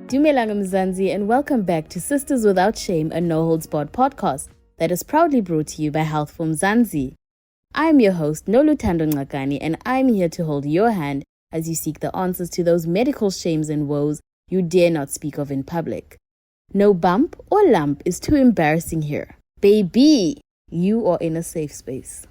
Dumelang Mzansi, and welcome back to Sisters Without Shame, a no-holds-barred podcast that is proudly brought to you by Health for Mzansi. I'm your host, Noluthando Ngakani, and I'm here to hold your hand as you seek the answers to those medical shames and woes you dare not speak of in public. No bump or lump is too embarrassing here. Baby, you are in a safe space.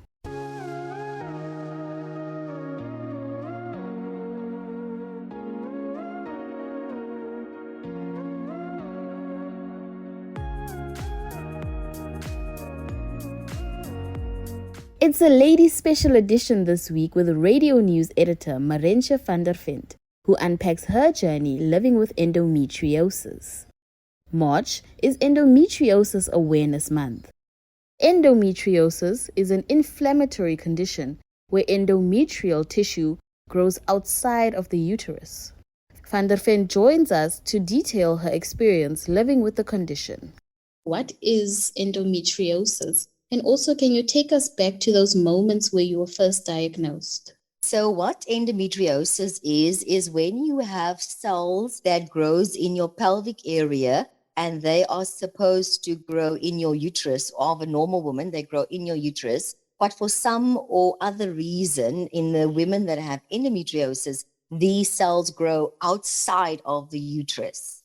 It's a ladies' special edition this week with radio news editor Merentia van der Vent, who unpacks her journey living with endometriosis. March is Endometriosis Awareness Month. Endometriosis is an inflammatory condition where endometrial tissue grows outside of the uterus. Van der Vent joins us to detail her experience living with the condition. What is endometriosis? And also, can you take us back to those moments where you were first diagnosed? So what endometriosis is when you have cells that grows in your pelvic area and they are supposed to grow in your uterus. Of a normal woman, they grow in your uterus. But for some or other reason, in the women that have endometriosis, these cells grow outside of the uterus.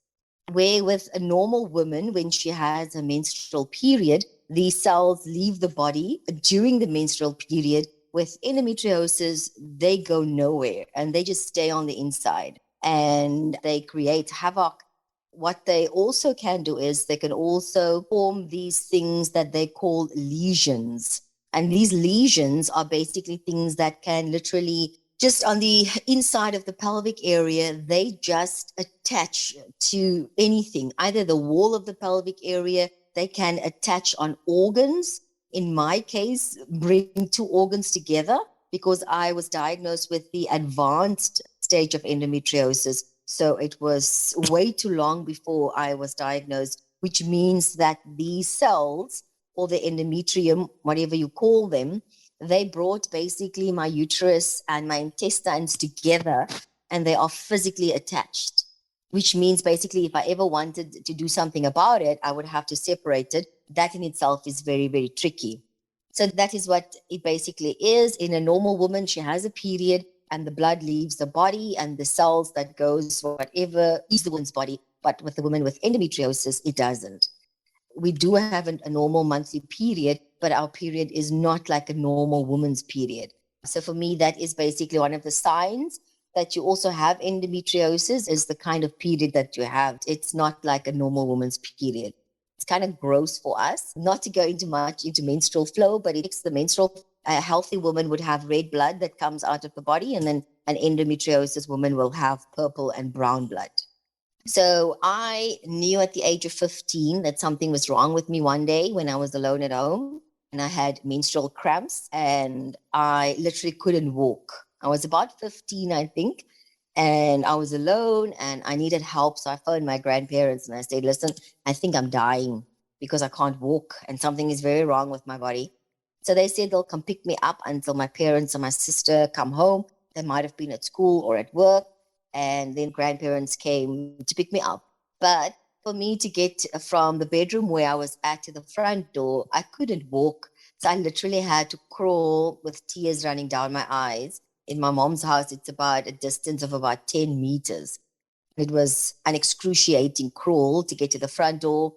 Where with a normal woman, when she has a menstrual period, these cells leave the body during the menstrual period. With endometriosis, they go nowhere and they just stay on the inside and they create havoc. What they also can do is they can also form these things that they call lesions. And these lesions are basically things that can literally just on the inside of the pelvic area, they just attach to anything, either the wall of the pelvic area. They can attach on organs. In my case, bring two organs together because I was diagnosed with the advanced stage of endometriosis. So it was way too long before I was diagnosed, which means that these cells or the endometrium, whatever you call them, they brought basically my uterus and my intestines together and they are physically attached. Which means basically if I ever wanted to do something about it, I would have to separate it. That in itself is very, very tricky. So that is what it basically is. In a normal woman, she has a period and the blood leaves the body and the cells that goes whatever is the woman's body. But with the woman with endometriosis, it doesn't. We do have a normal monthly period, but our period is not like a normal woman's period. So for me, that is basically one of the signs that you also have endometriosis is the kind of period that you have. It's not like a normal woman's period. It's kind of gross for us, not to go into much into menstrual flow, but it's the menstrual. A healthy woman would have red blood that comes out of the body, and then an endometriosis woman will have purple and brown blood. So I knew at the age of 15 that something was wrong with me one day when I was alone at home and I had menstrual cramps and I literally couldn't walk. I was about 15, I think, and I was alone and I needed help. So I phoned my grandparents and I said, listen, I think I'm dying because I can't walk and something is very wrong with my body. So they said they'll come pick me up until my parents and my sister come home. They might have been at school or at work. And then grandparents came to pick me up. But for me to get from the bedroom where I was at to the front door, I couldn't walk. So I literally had to crawl with tears running down my eyes. In my mom's house, it's about a distance of about 10 meters. It was an excruciating crawl to get to the front door,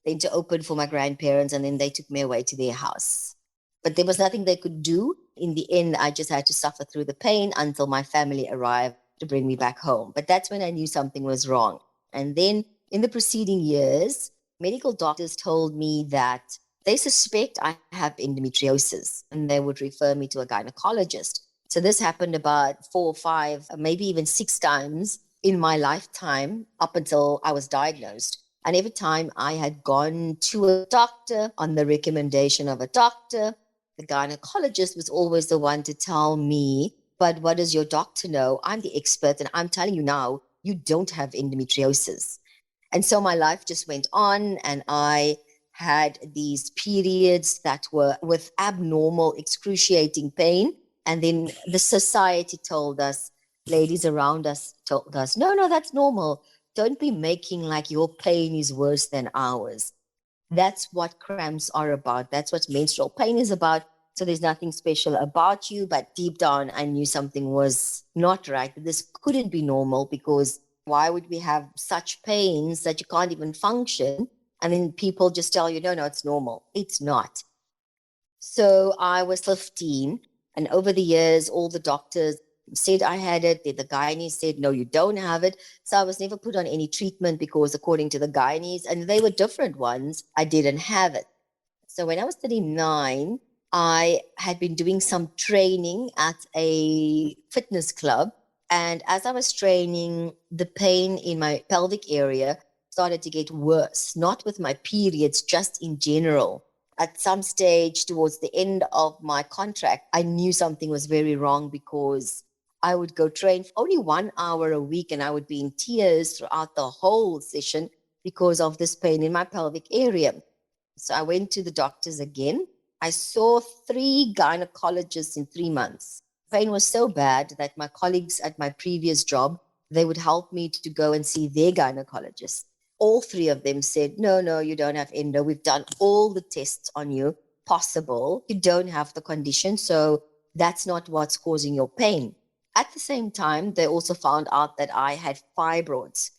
then to open for my grandparents, and then they took me away to their house. But there was nothing they could do. In the end, I just had to suffer through the pain until my family arrived to bring me back home. But that's when I knew something was wrong. And then in the preceding years, medical doctors told me that they suspect I have endometriosis and they would refer me to a gynecologist. So this happened about 4 or 5, maybe even 6 times in my lifetime up until I was diagnosed. And every time I had gone to a doctor on the recommendation of a doctor, the gynecologist was always the one to tell me, but what does your doctor know? I'm the expert and I'm telling you now, you don't have endometriosis. And so my life just went on and I had these periods that were with abnormal, excruciating pain. And then the society told us, ladies around us told us, no, that's normal. don't be making like your pain is worse than ours. That's what cramps are about. That's what menstrual pain is about. So there's nothing special about you, but deep down, I knew something was not right. This couldn't be normal, because why would we have such pains that you can't even function? And then people just tell you, no, no, it's normal. It's not. So I was 15, and over the years, all the doctors said I had it. The gynae said, no, you don't have it. So I was never put on any treatment, because according to the gynaes, and they were different ones, I didn't have it. So when I was 39, I had been doing some training at a fitness club. And as I was training, the pain in my pelvic area started to get worse, not with my periods, just in general. At some stage towards the end of my contract, I knew something was very wrong, because I would go train for only 1 hour a week, and I would be in tears throughout the whole session because of this pain in my pelvic area. So I went to the doctors again. I saw 3 gynecologists in 3 months. Pain was so bad that my colleagues at my previous job, they would help me to go and see their gynecologist. All 3 of them said, no, no, you don't have endo. We've done all the tests on you possible. You don't have the condition. So that's not what's causing your pain. At the same time, they also found out that I had fibroids.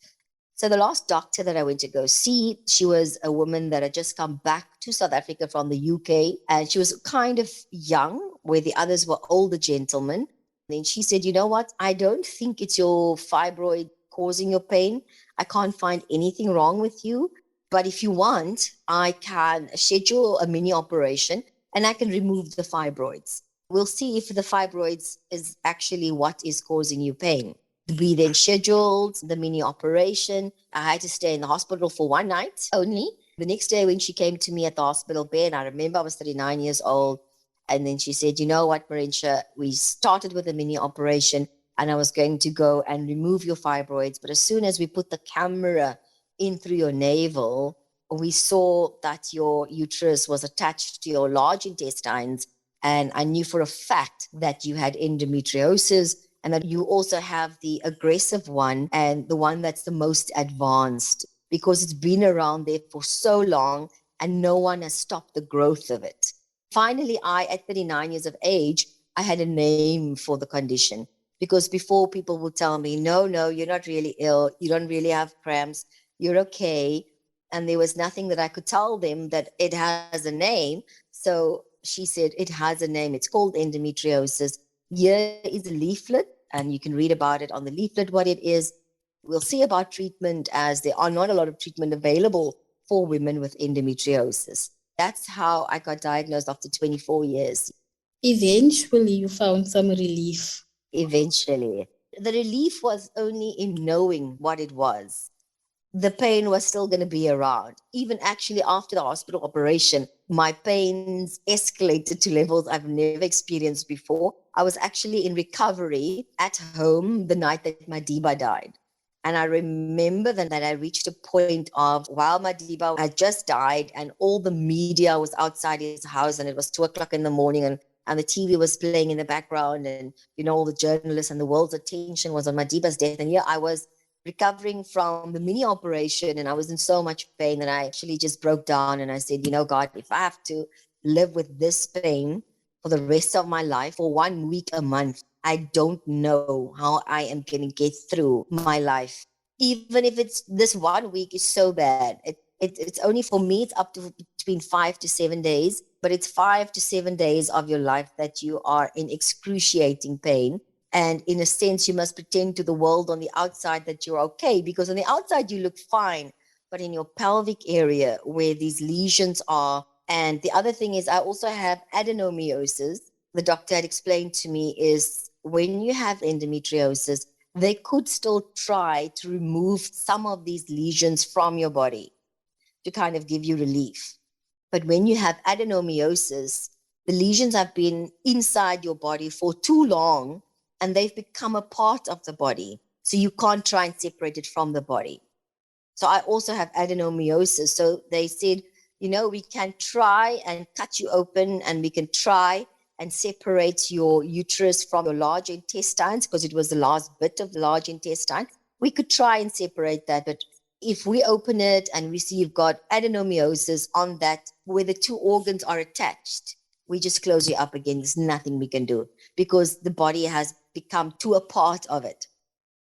So the last doctor that I went to go see, she was a woman that had just come back to South Africa from the UK, and she was kind of young, where the others were older gentlemen. Then she said, you know what? I don't think it's your fibroid causing your pain. I can't find anything wrong with you. But if you want, I can schedule a mini operation and I can remove the fibroids. We'll see if the fibroids is actually what is causing you pain. We then scheduled the mini operation. I had to stay in the hospital for 1 night only. The next day when she came to me at the hospital bed, I remember I was 39 years old. And then she said, you know what, Merentia, we started with a mini operation and I was going to go and remove your fibroids. But as soon as we put the camera in through your navel, we saw that your uterus was attached to your large intestines. And I knew for a fact that you had endometriosis, and that you also have the aggressive one, and the one that's the most advanced, because it's been around there for so long and no one has stopped the growth of it. Finally, at 39 years of age, I had a name for the condition, because before people would tell me, no, no, you're not really ill. You don't really have cramps. You're okay. And there was nothing that I could tell them that it has a name. So she said, it has a name. It's called endometriosis. Here is a leaflet, and you can read about it on the leaflet, what it is. We'll see about treatment, as there are not a lot of treatment available for women with endometriosis. That's how I got diagnosed after 24 years. Eventually, you found some relief. Eventually. The relief was only in knowing what it was. The pain was still going to be around. Even actually after the hospital operation, my pains escalated to levels I've never experienced before. I was actually in recovery at home the night that my Diba died. And I remember then that I reached a point of, while my Diba had just died and all the media was outside his house, and it was 2 o'clock in the morning, and the TV was playing in the background, and, you know, all the journalists and the world's attention was on my Diba's death. And here I was recovering from the mini operation, and I was in so much pain that I actually just broke down and I said, you know, God, if I have to live with this pain for the rest of my life, for 1 week, a month, I don't know how I am going to get through my life. Even if it's this 1 week is so bad. It's only, for me, it's up to between 5 to 7 days, but it's 5 to 7 days of your life that you are in excruciating pain. And in a sense, you must pretend to the world on the outside that you're okay, because on the outside you look fine, but in your pelvic area where these lesions are. And the other thing is, I also have adenomyosis. The doctor had explained to me is, when you have endometriosis, they could still try to remove some of these lesions from your body to kind of give you relief. But when you have adenomyosis, the lesions have been inside your body for too long, and they've become a part of the body. So you can't try and separate it from the body. So I also have adenomyosis. So they said, you know, we can try and cut you open, and we can try and separate your uterus from your large intestines, because it was the last bit of the large intestine. We could try and separate that, but if we open it and we see you've got adenomyosis on that where the two organs are attached, we just close you up again. There's nothing we can do because the body has become too a part of it.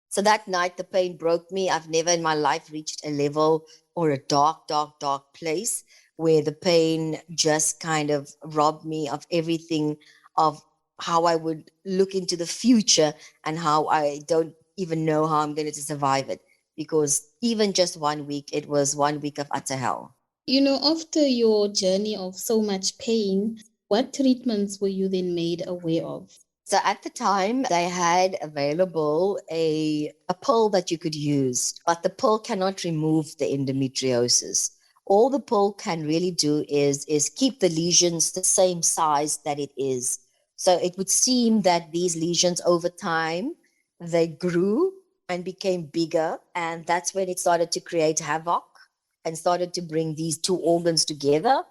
So that night, the pain broke me. I've never in my life reached a level or a dark, dark, dark place where the pain just kind of robbed me of everything, of how I would look into the future and how I don't even know how I'm going to survive it. Because even just 1 week, it was 1 week of utter hell. After your journey of so much pain, what treatments were you then made aware of? So at the time, they had available a pill that you could use, but the pill cannot remove the endometriosis. All the pill can really do is keep the lesions the same size that it is. So it would seem that these lesions over time, they grew and became bigger. And that's when it started to create havoc and started to bring these two organs together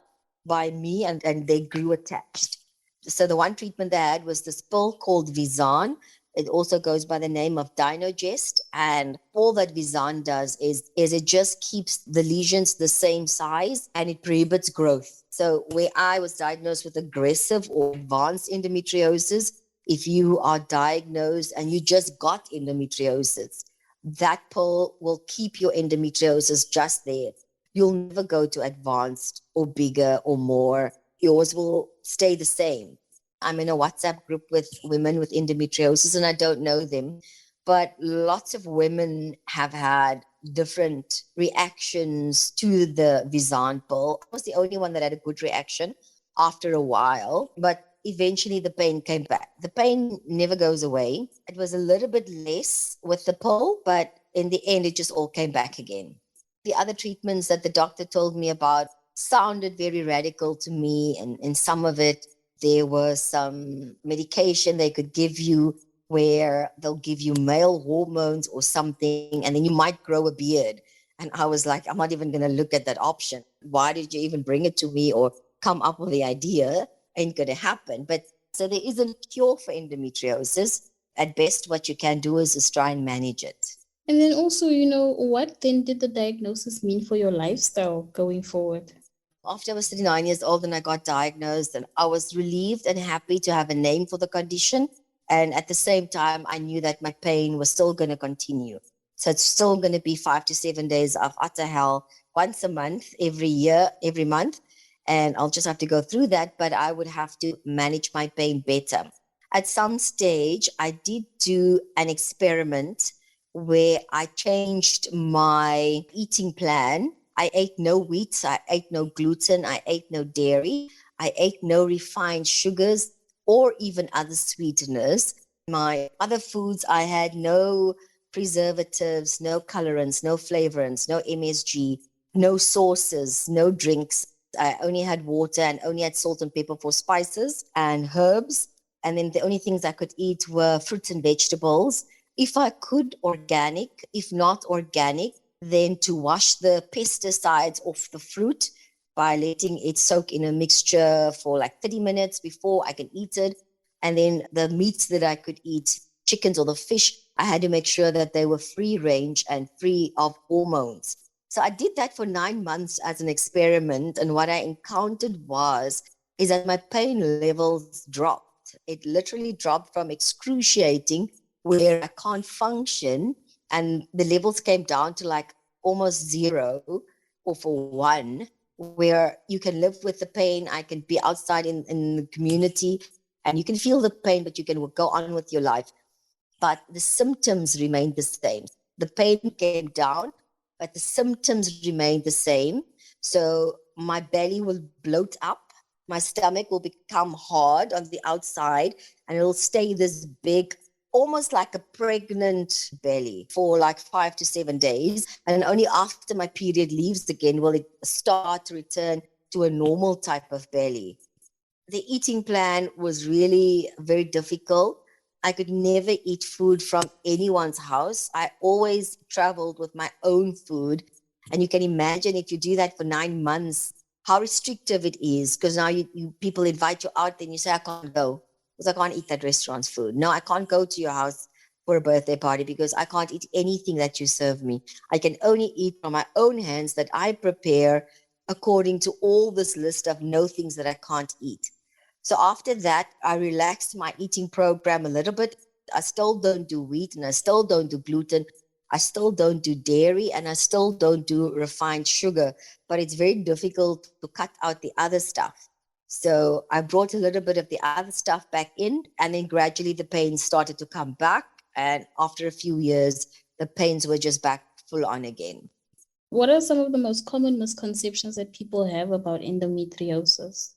by me, and they grew attached. So the one treatment they had was this pill called Visan. It also goes by the name of Dynogest. And all that Visan does is it just keeps the lesions the same size and it prohibits growth. So where I was diagnosed with aggressive or advanced endometriosis, if you are diagnosed and you just got endometriosis, that pill will keep your endometriosis just there. You'll never go to advanced or bigger or more. Yours will stay the same. I'm in a WhatsApp group with women with endometriosis and I don't know them, but lots of women have had different reactions to the Visan pill. I was the only one that had a good reaction after a while, but eventually the pain came back. The pain never goes away. It was a little bit less with the pill, but in the end, it just all came back again. The other treatments that the doctor told me about sounded very radical to me, and in some of it, there was some medication they could give you where they'll give you male hormones or something, and then you might grow a beard. And I was like, I'm not even going to look at that option. Why did you even bring it to me or come up with the idea? Ain't going to happen. But so there isn't a cure for endometriosis. At best, what you can do is try and manage it. And then also, what then did the diagnosis mean for your lifestyle going forward? After I was 39 years old and I got diagnosed, and I was relieved and happy to have a name for the condition. And at the same time, I knew that my pain was still going to continue. So it's still going to be 5 to 7 days of utter hell once a month, every year, every month. And I'll just have to go through that, but I would have to manage my pain better. At some stage, I did do an experiment where I changed my eating plan. I ate no wheat, I ate no gluten, I ate no dairy, I ate no refined sugars or even other sweeteners. My other foods, I had no preservatives, no colorants, no flavorants, no MSG, no sauces, no drinks. I only had water and only had salt and pepper for spices and herbs. And then the only things I could eat were fruits and vegetables. If I could, organic. If not organic, then to wash the pesticides off the fruit by letting it soak in a mixture for like 30 minutes before I can eat it. And then the meats that I could eat, chickens or the fish, I had to make sure that they were free range and free of hormones. So I did that for 9 months as an experiment. And what I encountered is that my pain levels dropped. It literally dropped from excruciating, where I can't function, and the levels came down to like almost zero or for one, where you can live with the pain. I can be outside in the community and you can feel the pain, but you can go on with your life. But the symptoms remained the same. The pain came down, but the symptoms remained the same. So my belly will bloat up. My stomach will become hard on the outside and it'll stay this big, almost like a pregnant belly for like 5 to 7 days. And only after my period leaves again will it start to return to a normal type of belly. The eating plan was really very difficult. I could never eat food from anyone's house. I always traveled with my own food. And you can imagine if you do that for 9 months, how restrictive it is. Because now people invite you out and you say, I can't go because I can't eat that restaurant's food. No, I can't go to your house. for a birthday party because I can't eat anything that you serve me. I can only eat from my own hands that I prepare according to all this list of no things that I can't eat. So after that, I relaxed my eating program a little bit. I still don't do wheat and I still don't do gluten. I still don't do dairy and I still don't do refined sugar, but it's very difficult to cut out the other stuff. So I brought a little bit of the other stuff back in, and then gradually the pains started to come back. And after a few years, the pains were just back full on again. What are some of the most common misconceptions that people have about endometriosis?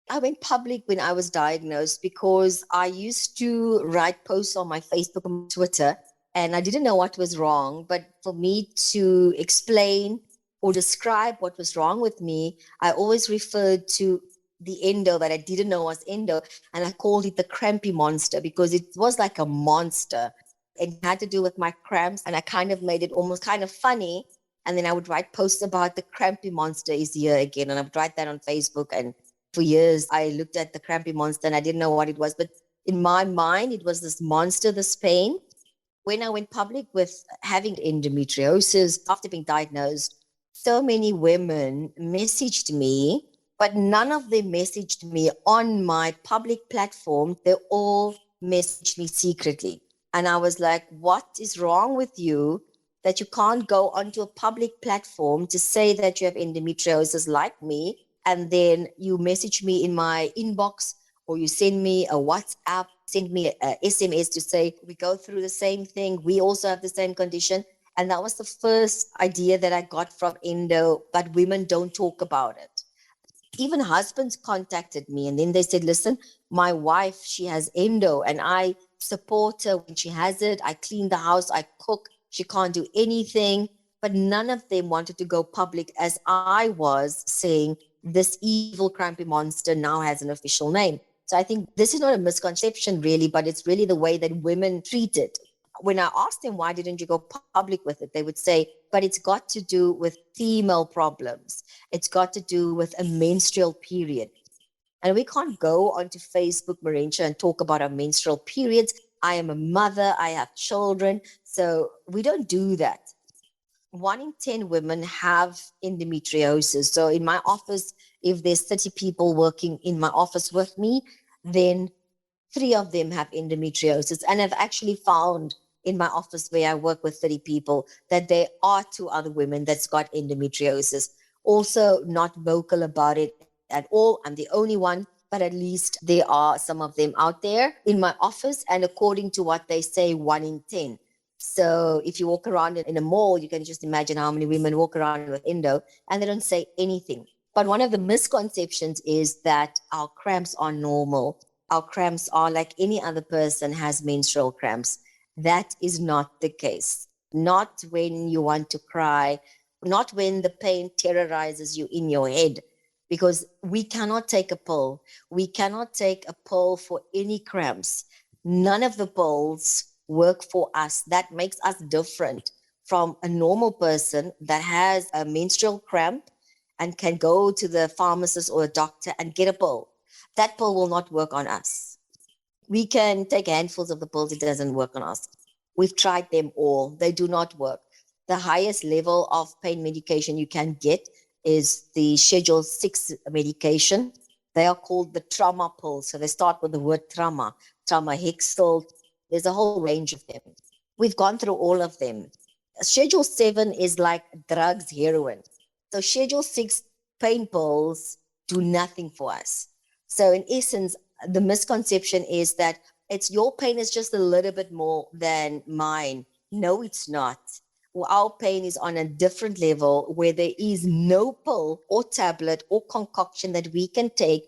I went public when I was diagnosed because I used to write posts on my Facebook and Twitter, and I didn't know what was wrong. But for me to explain or describe what was wrong with me, I always referred to the endo that I didn't know was endo, and I called it the crampy monster because it was like a monster. It had to do with my cramps, and I kind of made it almost kind of funny. And then I would write posts about the crampy monster is here again, and I would write that on Facebook. And for years, I looked at the crampy monster and I didn't know what it was. But in my mind, it was this monster, this pain. When I went public with having endometriosis after being diagnosed, so many women messaged me, but none of them messaged me on my public platform. They all messaged me secretly. And I was like, what is wrong with you that you can't go onto a public platform to say that you have endometriosis like me, and then you message me in my inbox, or you send me a WhatsApp, send me a SMS to say, we go through the same thing. We also have the same condition. And that was the first idea that I got from endo, but women don't talk about it. Even husbands contacted me and then they said, listen, my wife, she has endo and I support her when she has it. I clean the house, I cook. She can't do anything. But none of them wanted to go public as I was saying, this evil, crampy monster now has an official name. So I think this is not a misconception really, but it's really the way that women treat it. When I asked them, why didn't you go public with it? They would say, but it's got to do with female problems. It's got to do with a menstrual period. And we can't go onto Facebook, Merentia, and talk about our menstrual periods. I am a mother, I have children. So we don't do that. 1 in 10 women have endometriosis. So in my office, if there's 30 people working in my office with me, then 3 of them have endometriosis. And I've actually found in my office where I work with 30 people that there are 2 other women that's got endometriosis. Also not vocal about it at all. I'm the only one, but at least there are some of them out there in my office. And according to what they say, 1 in 10. So if you walk around in a mall, you can just imagine how many women walk around with endo and they don't say anything. But one of the misconceptions is that our cramps are normal. Our cramps are like any other person has menstrual cramps. That is not the case. Not when you want to cry, not when the pain terrorizes you in your head, because we cannot take a pill. We cannot take a pill for any cramps. None of the pills work for us. That makes us different from a normal person that has a menstrual cramp and can go to the pharmacist or a doctor and get a pill. That pill will not work on us. We can take handfuls of the pills, it doesn't work on us. We've tried them all, they do not work. The highest level of pain medication you can get is the Schedule 6 medication. They are called the trauma pills. So they start with the word trauma, Hextol. There's a whole range of them. We've gone through all of them. Schedule 7 is like drugs, heroin. So Schedule 6 pain pills do nothing for us. So in essence, the misconception is that it's your pain is just a little bit more than mine. No, it's not. Well, our pain is on a different level where there is no pill or tablet or concoction that we can take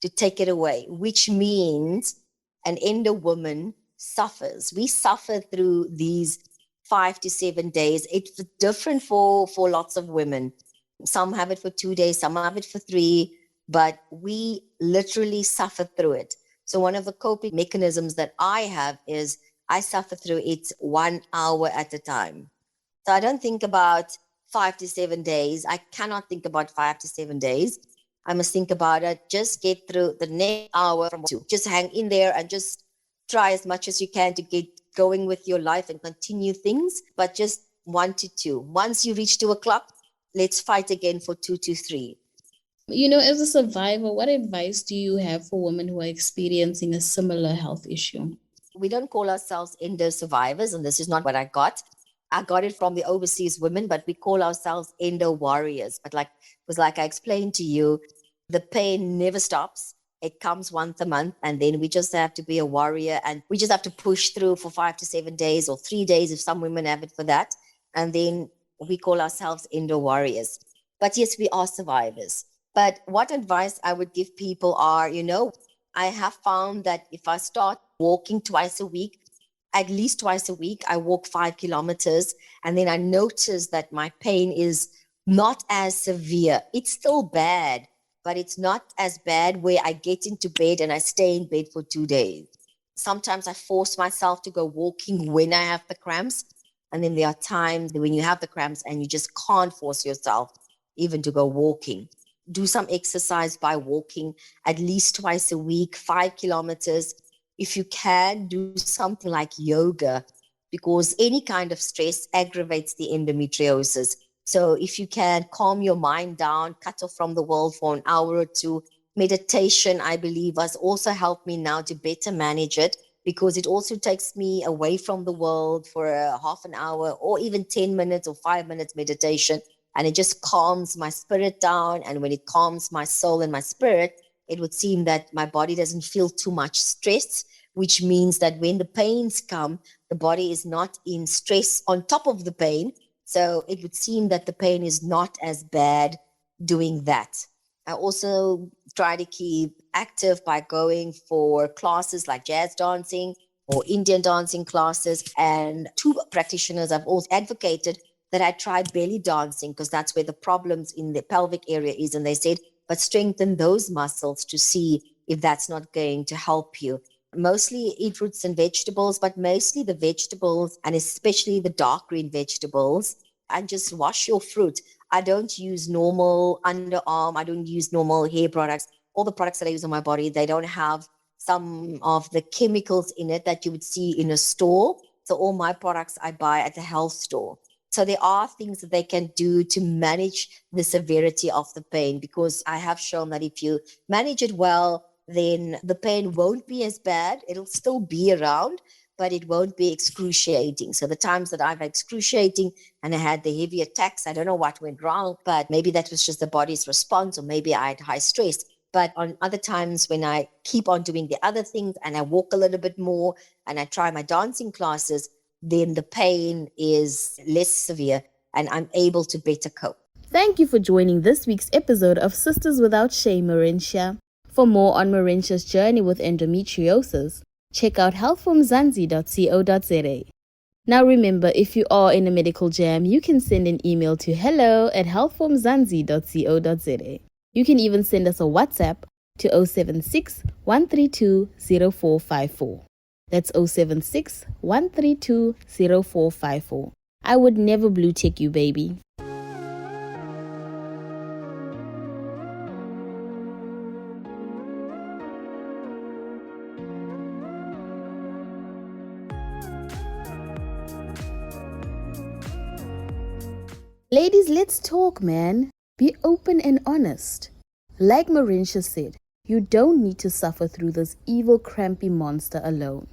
to take it away, which means an endo woman suffers. We suffer through these 5 to 7 days. It's different for lots of women. Some have it for 2 days, some have it for 3, but we literally suffer through it. So one of the coping mechanisms that I have is I suffer through it 1 hour at a time. So I don't think about 5 to 7 days. I cannot think about 5 to 7 days. I must think about it. Just get through the next hour from 2. Just hang in there and just try as much as you can to get going with your life and continue things, but just 1 to 2. Once you reach 2 o'clock, let's fight again for 2 to 3. As a survivor, what advice do you have for women who are experiencing a similar health issue? We don't call ourselves endo survivors, and this is not what I got. I got it from the overseas women, but we call ourselves endo warriors. But like I explained to you, the pain never stops. It comes once a month, and then we just have to be a warrior, and we just have to push through for 5 to 7 days or 3 days if some women have it for that. And then we call ourselves endo warriors. But yes, we are survivors. But what advice I would give people are, I have found that if I start walking twice a week, at least twice a week, I walk 5 kilometers, and then I notice that my pain is not as severe. It's still bad, but it's not as bad where I get into bed and I stay in bed for 2 days. Sometimes I force myself to go walking when I have the cramps. And then there are times when you have the cramps and you just can't force yourself even to go walking. Do some exercise by walking at least twice a week, 5 kilometers. If you can, do something like yoga, because any kind of stress aggravates the endometriosis. So if you can calm your mind down, cut off from the world for an hour or two, meditation, I believe, has also helped me now to better manage it, because it also takes me away from the world for a half an hour or even 10 minutes or 5 minutes meditation. And it just calms my spirit down. And when it calms my soul and my spirit, it would seem that my body doesn't feel too much stress, which means that when the pains come, the body is not in stress on top of the pain. So it would seem that the pain is not as bad doing that. I also try to keep active by going for classes like jazz dancing or Indian dancing classes. And 2 practitioners have also advocated that I try belly dancing, because that's where the problems in the pelvic area is. And they said, but strengthen those muscles to see if that's not going to help you. Mostly eat fruits and vegetables, but mostly the vegetables, and especially the dark green vegetables, and just wash your fruit. I don't use normal underarm. I don't use normal hair products. All the products that I use on my body, they don't have some of the chemicals in it that you would see in a store. So all my products I buy at the health store. So there are things that they can do to manage the severity of the pain, because I have shown that if you manage it well, then the pain won't be as bad. It'll still be around, but it won't be excruciating. So the times that I've had excruciating and I had the heavy attacks, I don't know what went wrong, but maybe that was just the body's response, or maybe I had high stress. But on other times when I keep on doing the other things and I walk a little bit more and I try my dancing classes, then the pain is less severe and I'm able to better cope. Thank you for joining this week's episode of Sisters Without Shame, Merentia. For more on Merentia's journey with endometriosis, check out healthformzansi.co.za. Now remember, if you are in a medical jam, you can send an email to hello@healthformzansi.co.za. You can even send us a WhatsApp to 076 132 0454. That's 076 132 0454. I would never blue tick you, baby. Ladies, let's talk, man. Be open and honest. Like Merentia said, you don't need to suffer through this evil, crampy monster alone.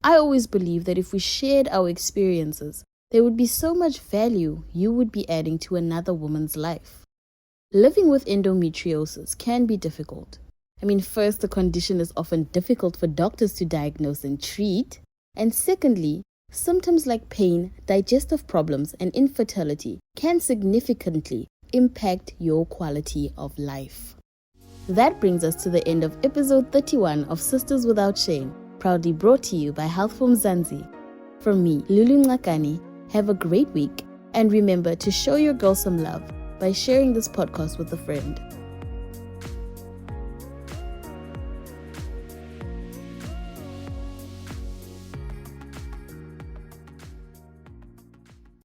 I always believe that if we shared our experiences, there would be so much value you would be adding to another woman's life. Living with endometriosis can be difficult. First, the condition is often difficult for doctors to diagnose and treat. And secondly, symptoms like pain, digestive problems, and infertility can significantly impact your quality of life. That brings us to the end of episode 31 of Sisters Without Shame, proudly brought to you by Healthform Zanzi. From me, Lulu Ngakani, have a great week, and remember to show your girl some love by sharing this podcast with a friend.